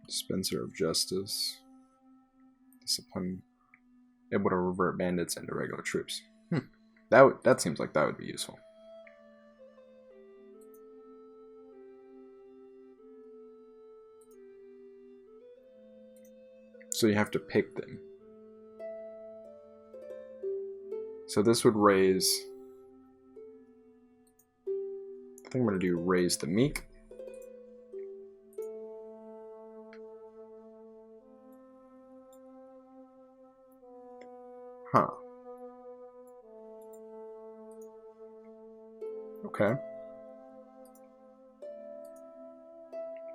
Dispenser of Justice. Discipline. Able to revert bandits into regular troops. That seems like that would be useful. So you have to pick them. So this would raise... I think I'm going to do raise the meek. Huh. Okay.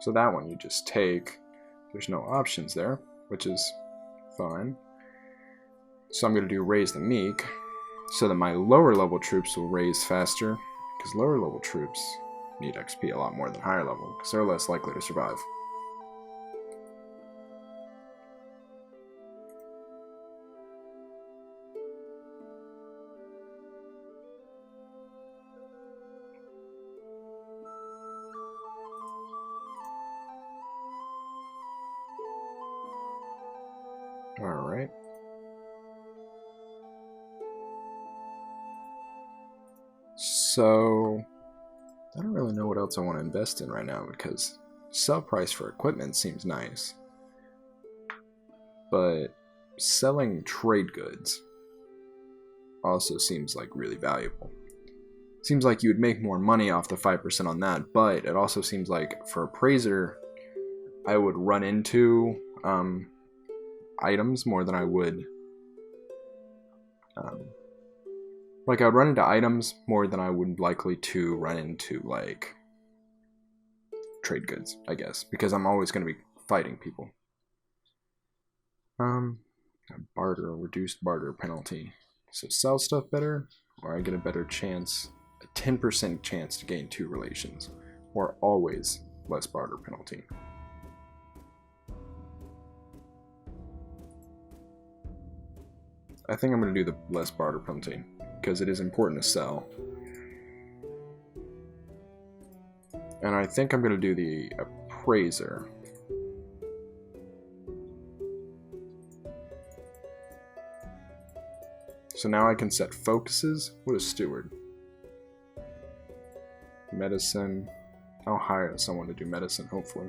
So that one you just take. There's no options there, which is fine. So I'm going to do raise the meek, so that my lower level troops will raise faster, because lower level troops need XP a lot more than higher level, because they're less likely to survive. Alright. So, I don't really know what else I want to invest in right now, because sell price for equipment seems nice. But selling trade goods also seems like really valuable. Seems like you would make more money off the 5% on that, but it also seems like for appraiser, I would run into items more than I would. Like, I would run into items more than I would likely to run into, like, trade goods, I guess, because I'm always going to be fighting people. Barter, reduced barter penalty. So sell stuff better, or I get a better chance, a 10% chance to gain 2 relations, or always less barter penalty. I think I'm going to do the less barter penalty, because it is important to sell. And I think I'm going to do the appraiser. So now I can set focuses. What is steward? Medicine. I'll hire someone to do medicine, hopefully.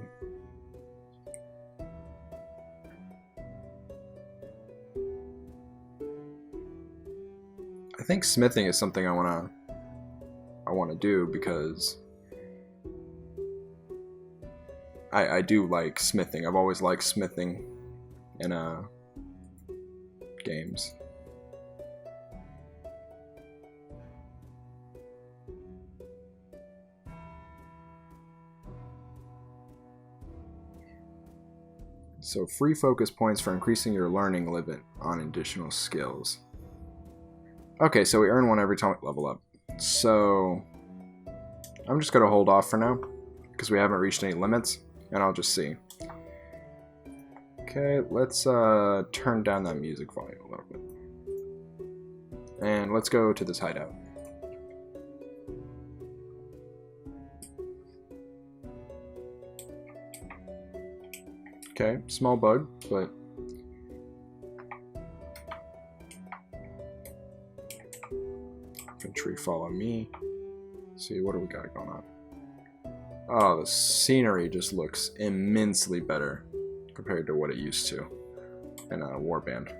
I think smithing is something I want to do, because I do like smithing. I've always liked smithing in games. So free focus points for increasing your learning limit on additional skills. Okay, so we earn one every time we level up. So I'm just going to hold off for now, because we haven't reached any limits, and I'll just see. Okay, let's turn down that music volume a little bit. And let's go to this hideout. Okay, small bug, but infantry follow me. Let's see, what do we got going on? Oh, the scenery just looks immensely better compared to what it used to in Warband.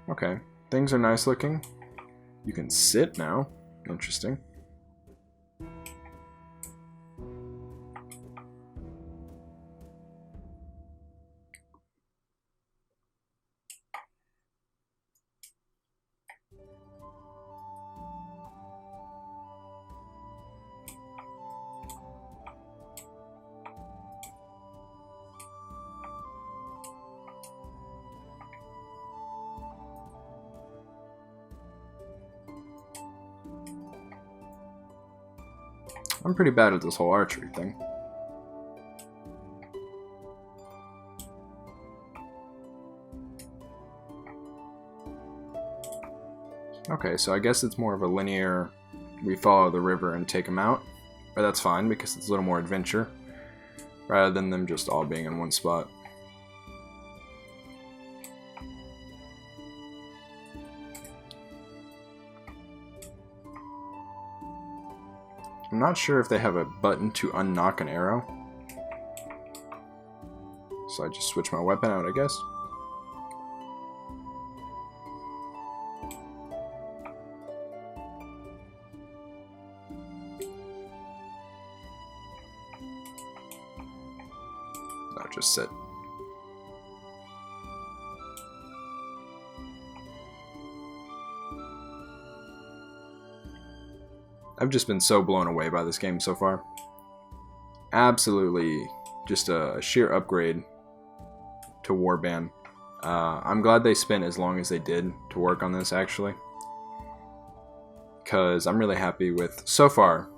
Okay, things are nice looking. You can sit now. Interesting. I'm pretty bad at this whole archery thing. Okay, so I guess it's more of a linear, we follow the river and take them out. But that's fine, because it's a little more adventure, rather than them just all being in one spot. I'm not sure if they have a button to unlock an arrow. So I just switch my weapon out, I guess. I'll just sit. I've just been so blown away by this game so far. Absolutely just a sheer upgrade to Warband. I'm glad they spent as long as they did to work on this, actually. Because I'm really happy with, so far.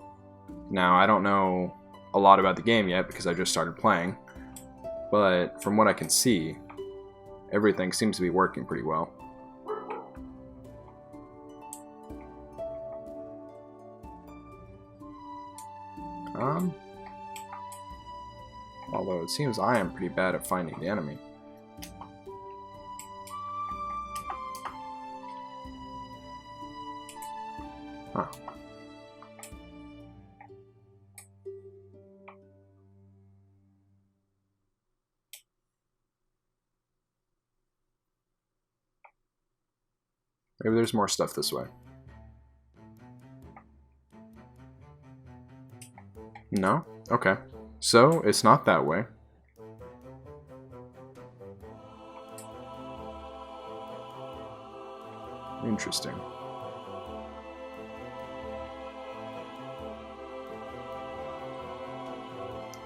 Now, I don't know a lot about the game yet because I just started playing. But from what I can see, everything seems to be working pretty well. Although it seems I am pretty bad at finding the enemy. Huh. Maybe there's more stuff this way. No? Okay. So, it's not that way. Interesting.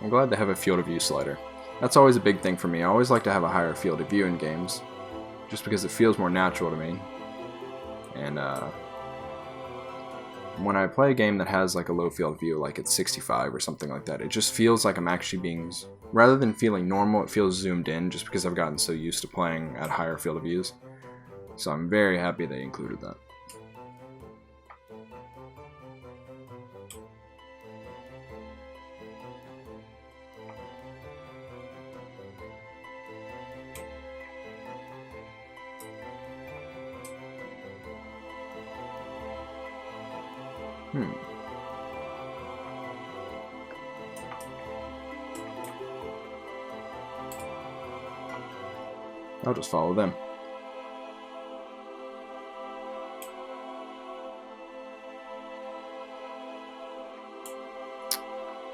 I'm glad they have a field of view slider. That's always a big thing for me. I always like to have a higher field of view in games, just because it feels more natural to me. And when I play a game that has like a low field of view, like it's 65 or something like that, it just feels like I'm actually being, rather than feeling normal, it feels zoomed in just because I've gotten so used to playing at higher field of views. So I'm very happy they included that. I'll just follow them.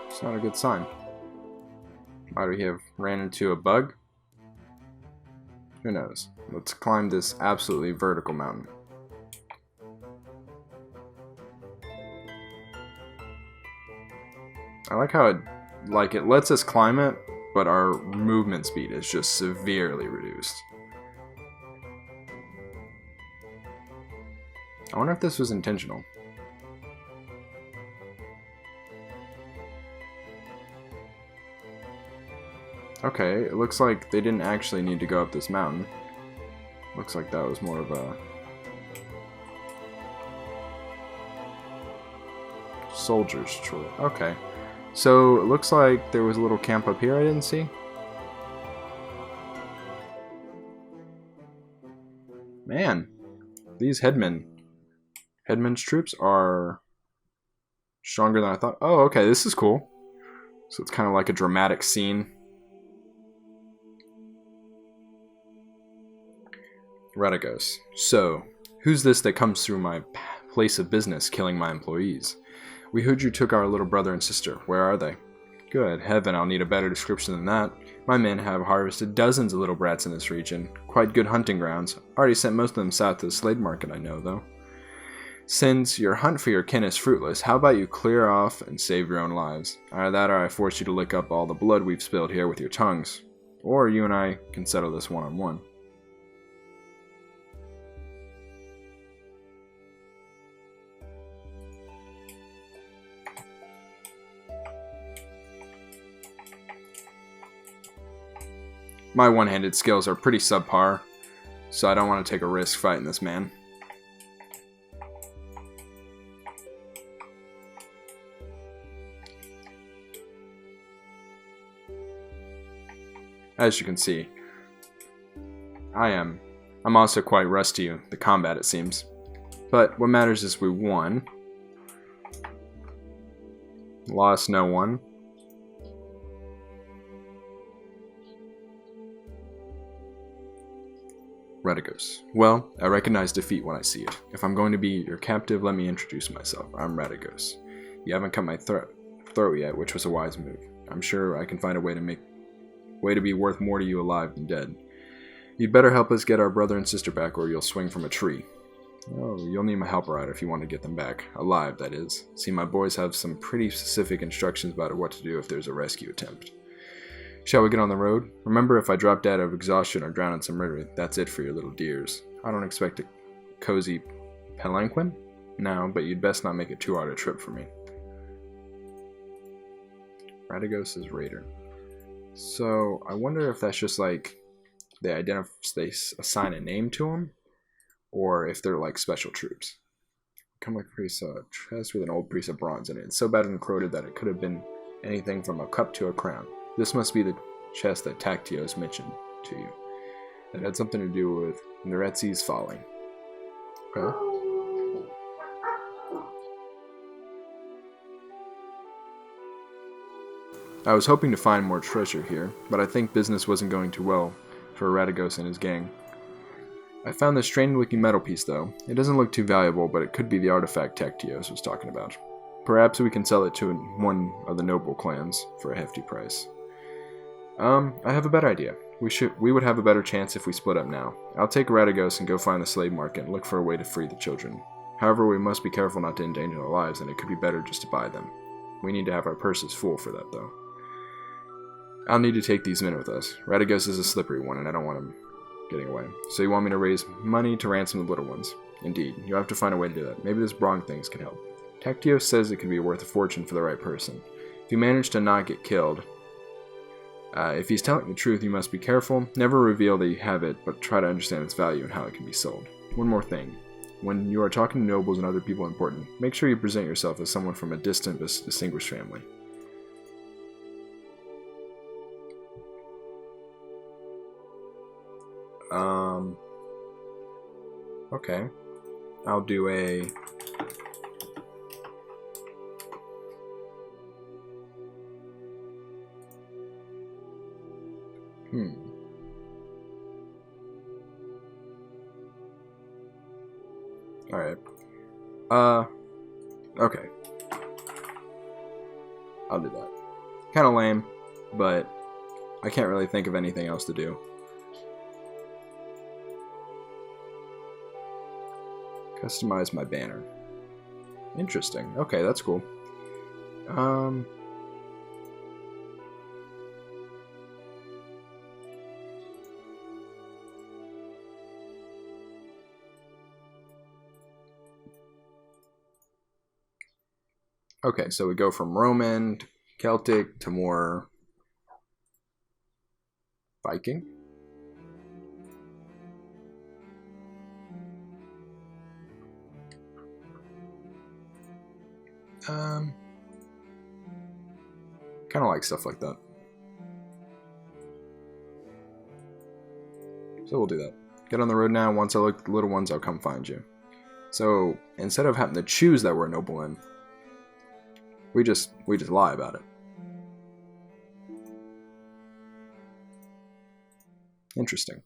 It's not a good sign. Might we have ran into a bug? Who knows? Let's climb this absolutely vertical mountain. I like how it lets us climb it, but our movement speed is just severely reduced. I wonder if this was intentional. Okay, it looks like they didn't actually need to go up this mountain. Looks like that was more of a soldier's choice. Okay. So, it looks like there was a little camp up here I didn't see. Man, these Headman's troops are stronger than I thought. Oh, okay, this is cool. So it's kind of like a dramatic scene. Radagos. So, who's this that comes through my place of business killing my employees? We heard you took our little brother and sister. Where are they? Good heaven, I'll need a better description than that. My men have harvested dozens of little brats in this region. Quite good hunting grounds. Already sent most of them south to the slave market, I know, though. Since your hunt for your kin is fruitless, how about you clear off and save your own lives? Either that or I force you to lick up all the blood we've spilled here with your tongues. Or you and I can settle this one-on-one. My one-handed skills are pretty subpar, so I don't want to take a risk fighting this man. as you can see, I'm also quite rusty in the combat, it seems. But what matters is we won. Lost no one. Radagos. Well, I recognize defeat when I see it. If I'm going to be your captive, let me introduce myself. I'm Radagos. You haven't cut my throat yet, which was a wise move. I'm sure I can find a way to be worth more to you alive than dead. You'd better help us get our brother and sister back, or you'll swing from a tree. Oh, you'll need my help, right, if you want to get them back. Alive, that is. See, my boys have some pretty specific instructions about what to do if there's a rescue attempt. Shall we get on the road? Remember, if I drop dead of exhaustion or drown in some river, that's it for your little dears. I don't expect a cozy palanquin? No, but you'd best not make it too hard a trip for me. Radagos' Raider. So, I wonder if that's just like, they assign a name to them, or if they're like special troops. Come like priest, chest with an old piece of bronze in it. It's so bad and corroded that it could have been anything from a cup to a crown. This must be the chest that Cactios mentioned to you. That had something to do with Neretzi's falling. Okay. I was hoping to find more treasure here, but I think business wasn't going too well for Radagos and his gang. I found this strange-looking metal piece, though. It doesn't look too valuable, but it could be the artifact Cactios was talking about. Perhaps we can sell it to one of the noble clans for a hefty price. I have a better idea. We would have a better chance if we split up now. I'll take Radagos and go find the slave market and look for a way to free the children. However, we must be careful not to endanger their lives, and it could be better just to buy them. We need to have our purses full for that, though. I'll need to take these men with us. Radagos is a slippery one, and I don't want him getting away. So you want me to raise money to ransom the little ones? Indeed. You'll have to find a way to do that. Maybe this Brong things can help. Cactios says it can be worth a fortune for the right person. If you manage to not get killed, if he's telling the truth, you must be careful. Never reveal that you have it, but try to understand its value and how it can be sold. One more thing. When you are talking to nobles and other people important, make sure you present yourself as someone from a distant but distinguished family. Okay. I'll do a... Alright. Okay. I'll do that. Kinda lame, but I can't really think of anything else to do. Customize my banner. Interesting. Okay, that's cool. Okay, so we go from Roman to Celtic to more Viking. Kind of like stuff like that. So we'll do that. Get on the road now. Once I look at the little ones, I'll come find you. So instead of having to choose that we're a nobleman, we just lie about it. Interesting.